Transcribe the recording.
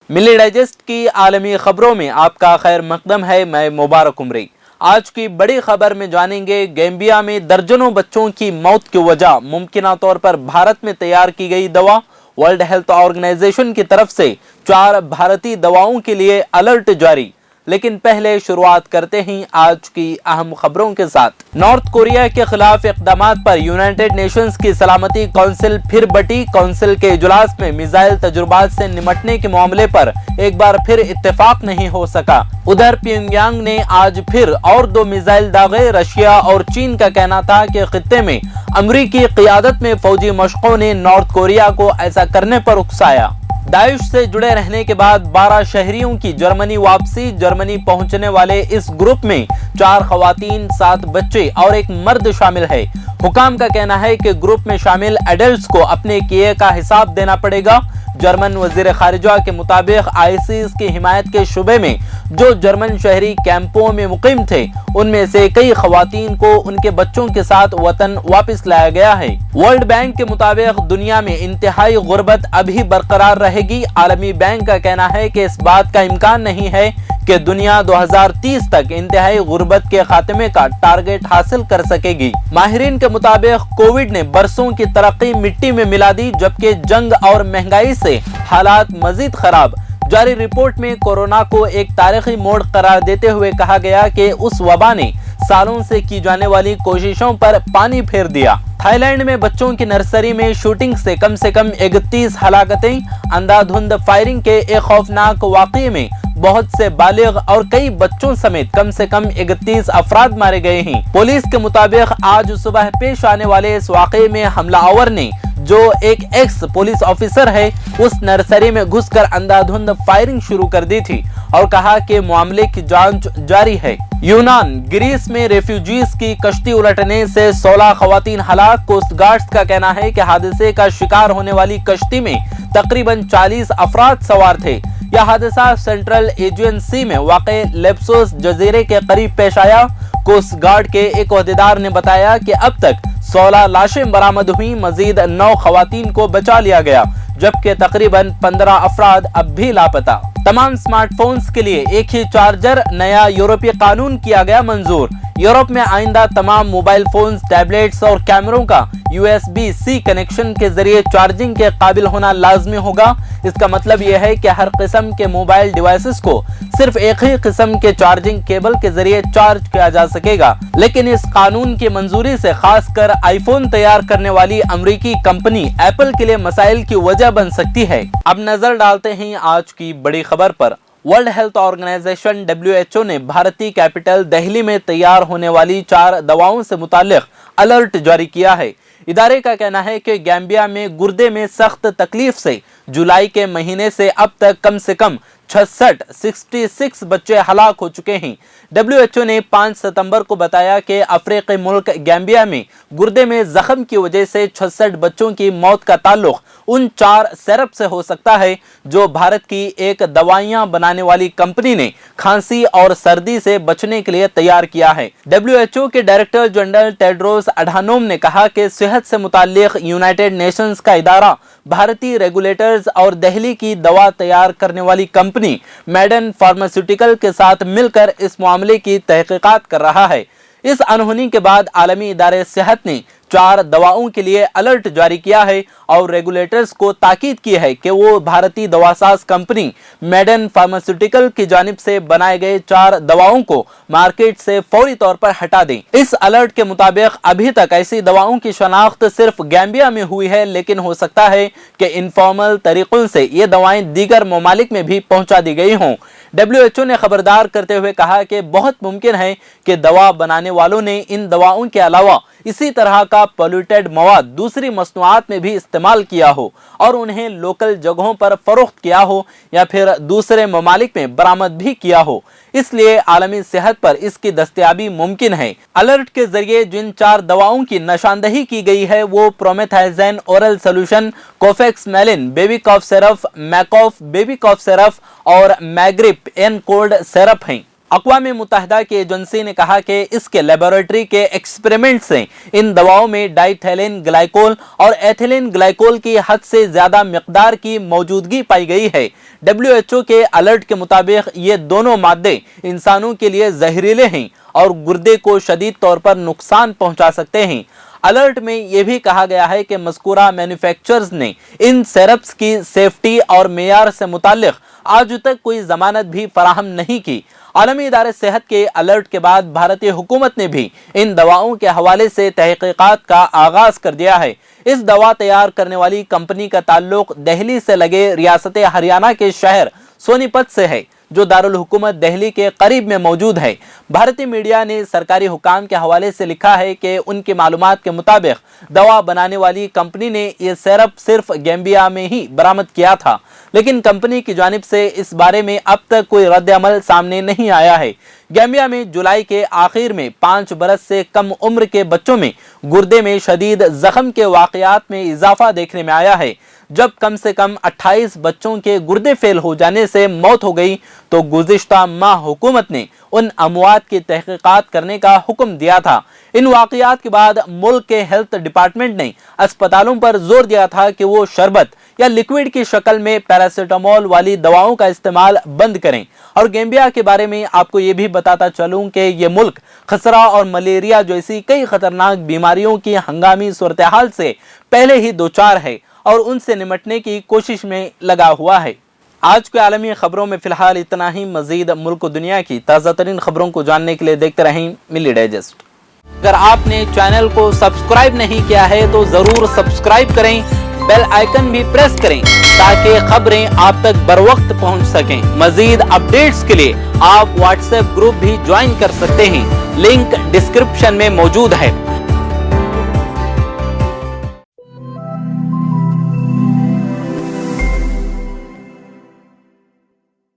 मिली digest की आलमी खबरों में आपका खैर मकदम है। मैं मुबारक उमरी। आज की बड़ी खबर में जानेंगे गैम्बिया में दर्जनों बच्चों की मौत की वजह, मुमकिन तौर पर भारत में तैयार की गई दवा। वर्ल्ड हेल्थ ऑर्गेनाइजेशन की तरफ से 4 भारतीय दवाओं के लिए अलर्ट जारी। लेकिन पहले शुरुआत करते हैं आज की अहम खबरों के साथ। नॉर्थ कोरिया के खिलाफ इक़दामात पर यूनाइटेड नेशंस की सलामती कौंसिल फिर बटी। कौंसिल के इजलास में मिसाइल तजुर्बात से निपटने के मामले पर एक बार फिर इत्तेफाक नहीं हो सका। उधर प्योंगयांग ने आज फिर और 2 मिसाइल दागे। रशिया और चीन का कहना था कि खित्ते में अमरीकी क़ियादत में फौजी मशकों ने नॉर्थ कोरिया को ऐसा करने पर उकसाया। दाइश से जुड़े रहने के बाद 12 शहरियों की जर्मनी वापसी। जर्मनी पहुंचने वाले इस ग्रुप में 4 खवातीन, 7 बच्चे और 1 मर्द शामिल है। हुकाम का कहना है कि ग्रुप में शामिल एडल्ट्स को अपने किए का हिसाब देना पड़ेगा। जर्मन वजीर खारिजा के मुताबिक आईसिस की हिमायत के शुबे में जो जर्मन शहरी कैंपों में मुकीम थे, उनमें से कई खवातीन को उनके बच्चों के साथ वतन वापस लाया गया है। वर्ल्ड बैंक के मुताबिक दुनिया में इंतहाई गुर्बत अभी बरकरार रहेगी। आलमी बैंक का कहना है कि इस बात का इम्कान नहीं है कि दुनिया 2030 तक इंतहाई गुर्बत के खात्मे का टारगेट हासिल कर सकेगी। माहिरीन के मुताबिक कोविड ने बरसों की तरक्की मिट्टी में मिला दी, जबकि जंग और महंगाई से हालात मजीद खराब। जारी रिपोर्ट में कोरोना को एक तारीखी मोड़ करार देते हुए कहा गया कि उस वबा ने सालों से की जाने वाली कोशिशों पर पानी फेर दिया। थाईलैंड में बच्चों की नर्सरी में शूटिंग से कम 31 हलाकतें। अंधाधुंध फायरिंग के एक खौफनाक वाक़ये में बहुत से बालिग और कई बच्चों समेत कम से कम 31 अफराद मारे गए हैं। पुलिस के मुताबिक आज सुबह पेश आने वाले इस वाक़ये में हमलावर ने, जो एक एक्स पुलिस ऑफिसर है, उस नर्सरी में घुसकर अंधाधुंद फायरिंग शुरू कर दी थी और कहा कि मामले की जांच जारी है। यूनान, ग्रीस में रेफ्यूजीज की कश्ती उलटने से 16 खवातीन हलाक। कोस्ट गार्ड्स का कहना है कि हादसे का शिकार होने वाली कश्ती में तकरीबन 40 अफराद सवार थे। यह हादसा सेंट्रल एजियन सी में वाक़े लेप्सोस जजीरे के करीब पेश आया। कोस्ट गार्ड के एक ओहदेदार ने बताया कि अब तक 16 लाशें बरामद हुई। मजीद 9 खवातीन को बचा लिया गया, जबकि तकरीबन 15 अफराद अब भी लापता। तमाम स्मार्टफोन्स के लिए एक ही चार्जर। नया यूरोपीय कानून किया गया मंजूर। यूरोप में आइंदा तमाम मोबाइल फोन्स, टैबलेट्स और कैमरों का USB-C कनेक्शन के जरिए चार्जिंग के काबिल होना लाजमी होगा। इसका मतलब यह है कि हर किस्म के मोबाइल डिवाइसेस को सिर्फ एक ही किस्म के चार्जिंग केबल के जरिए चार्ज किया जा सकेगा। लेकिन इस कानून की मंजूरी से खासकर आईफोन तैयार करने वाली अमेरिकी कंपनी एप्पल के लिए मसाइल की वजह बन सकती है। अब नजर डालते हैं आज की बड़ी खबर पर। वर्ल्ड हेल्थ ऑर्गेनाइजेशन WHO ने भारतीय कैपिटल दिल्ली में तैयार होने वाली 4 दवाओं से मुताल्लिक अलर्ट जारी किया है। इदारे का कहना है कि गैम्बिया में गुर्दे में सख्त तकलीफ से जुलाई के महीने से अब तक कम से कम 66 बच्चे हलाक हो चुके हैं। WHO ने 5 सितंबर को बताया कि अफ्रीकी मुल्क गैम्बिया में गुर्दे में जख्म की वजह से 66 बच्चों की मौत का ताल्लुक उन 4 सिरप से हो सकता है जो भारत की एक दवाइयां बनाने वाली कंपनी ने खांसी और सर्दी से बचने के लिए तैयार किया है। WHO के डायरेक्टर जनरल टेड्रोस अधानोम ने कहा कि सेहत से मुताल्लिक यूनाइटेड नेशंस का इदारा भारतीय रेगुलेटर्स और दिल्ली की दवा तैयार करने वाली कंपनी मैडन फार्मास्यूटिकल के साथ मिलकर इस मामले की तहकीकात कर रहा है। इस अनहोनी के बाद आलमी इदारे सेहत ने 4 दवाओं के लिए अलर्ट जारी किया है और रेगुलेटर्स को ताकीद की है कि वो भारतीय दवासाज कंपनी मैडन फार्मास्यूटिकल की जानिब से बनाए गए 4 दवाओं को मार्केट से फौरी तौर पर हटा दें। इस अलर्ट के मुताबिक अभी तक ऐसी दवाओं की शनाख्त सिर्फ गैम्बिया में हुई है, लेकिन हो सकता है कि इनफॉर्मल तरीकों से ये दवाएं दीगर ममालिक में भी पहुंचा दी गई हों। WHO ने खबरदार करते हुए कहा कि बहुत मुमकिन है कि दवा बनाने वालों ने इन दवाओं के अलावा इसी तरह का पोल्यूटेड मवाद दूसरी मसनूआत में भी इस्तेमाल किया हो और उन्हें लोकल जगहों पर फरोख्त किया हो या फिर दूसरे ममालिक में बरामद भी किया हो। इसलिए आलमी सेहत पर इसकी दस्तयाबी मुमकिन है। अलर्ट के जरिए जिन 4 दवाओं की निशानदही की गई है वो प्रोमेथाइजन ओरल सोल्यूशन, कोफेक्स मेलिन बेबी कॉफ सिरप, मैकॉफ बेबी कॉफ सिरप और मैग्रिप एन कोल्ड सिरप हैं। अक़वाम मुत्तहिदा की एजेंसी ने कहा कि इसके लेबोरेटरी के एक्सपेरिमेंट से इन दवाओं में डाइथेलिन ग्लाइकोल और एथिलीन ग्लाइकोल की हद से ज़्यादा मिक़दार की मौजूदगी पाई गई है। WHO के अलर्ट के मुताबिक ये दोनों मादे इंसानों के लिए जहरीले हैं और गुर्दे को शदीद तौर पर नुकसान पहुंचा सकते हैं। अलर्ट में यह भी कहा गया है कि मज़कूरा मैन्युफैक्चरर्स ने इन सिरप्स की सेफ्टी और मेयार से मुताल्लिक़ आज तक कोई ज़मानत भी फराहम नहीं की। आलमी इदारे सेहत के अलर्ट के बाद भारतीय हुकूमत ने भी इन दवाओं के हवाले से तहक़ीक़ात का आगाज कर दिया है। इस दवा तैयार करने वाली कंपनी का ताल्लुक दिल्ली से लगे रियासत हरियाणा के शहर सोनीपत से है, जो दारुल हुकूमत दिल्ली के करीब में मौजूद है। भारतीय मीडिया ने सरकारी हुकाम के हवाले से लिखा है कि उनकी मालूमात के मुताबिक दवा बनाने वाली कंपनी ने यह सिरप सिर्फ गैम्बिया में ही बरामद किया था, लेकिन कंपनी की जानिब से इस बारे में अब तक कोई रद्द अमल सामने नहीं आया है। गैम्बिया में जुलाई के आखिर में 5 बरस से कम उम्र के बच्चों में गुर्दे में शदीद जख्म के वाक़यात में इजाफा देखने में आया है। जब कम से कम 28 बच्चों के गुर्दे फेल हो जाने से मौत हो गई तो गुज़िश्ता माह हुकूमत ने उन अमवात की तहक़ीक़ात करने का हुक्म दिया था। इन वाक़यात के बाद मुल्क के हेल्थ डिपार्टमेंट ने अस्पतालों पर जोर दिया था कि वो शरबत या लिक्विड की शक्ल में पैरासीटामोल वाली दवाओं का इस्तेमाल बंद करें। और गैम्बिया के बारे में आपको ये भी बताता चलूं कि ये मुल्क खसरा और मलेरिया जैसी कई खतरनाक बीमारियों की हंगामी सूरत हाल से पहले ही दो चार है और उनसे निपटने की कोशिश में लगा हुआ है। आज के आलमी खबरों में फिलहाल इतना ही। मजीद मुल्क और दुनिया की ताज़ा तरीन खबरों को जानने के लिए देखते रहें मिली डाइजेस्ट। अगर आपने चैनल को सब्सक्राइब नहीं किया है तो जरूर सब्सक्राइब करें, बेल आइकन भी प्रेस करें ताकि खबरें आप तक बर वक्त पहुँच सकें। मजीद अपडेट्स के लिए आप व्हाट्सएप ग्रुप भी ज्वाइन कर सकते हैं, लिंक डिस्क्रिप्शन में मौजूद है।